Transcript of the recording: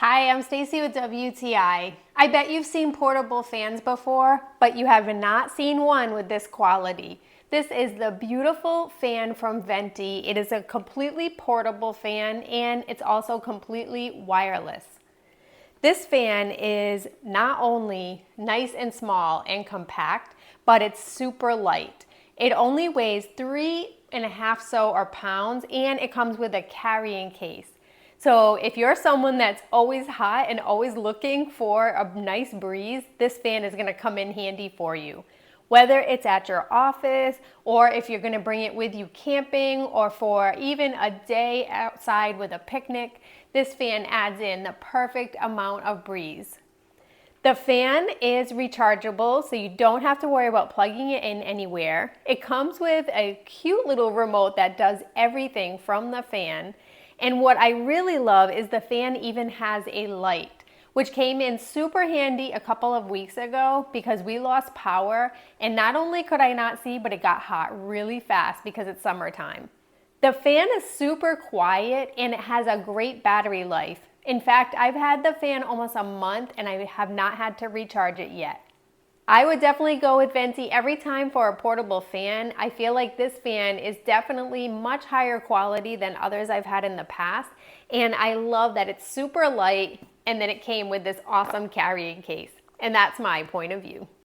Hi, I'm Stacy with WTI. I bet you've seen portable fans before, but you have not seen one with this quality. This is the beautiful fan from Venty. It is a completely portable fan and it's also completely wireless. This fan is not only nice and small and compact, but it's super light. It only weighs 3.5 pounds and it comes with a carrying case. So if you're someone that's always hot and always looking for a nice breeze, this fan is gonna come in handy for you. Whether it's at your office or if you're gonna bring it with you camping or for even a day outside with a picnic, this fan adds in the perfect amount of breeze. The fan is rechargeable, so you don't have to worry about plugging it in anywhere. It comes with a cute little remote that does everything from the fan. And what I really love is the fan even has a light, which came in super handy a couple of weeks ago because we lost power, and not only could I not see, but it got hot really fast because it's summertime. The fan is super quiet and it has a great battery life. In fact, I've had the fan almost a month and I have not had to recharge it yet. I would definitely go with Venty every time for a portable fan. I feel like this fan is definitely much higher quality than others I've had in the past. And I love that it's super light and that it came with this awesome carrying case. And that's my point of view.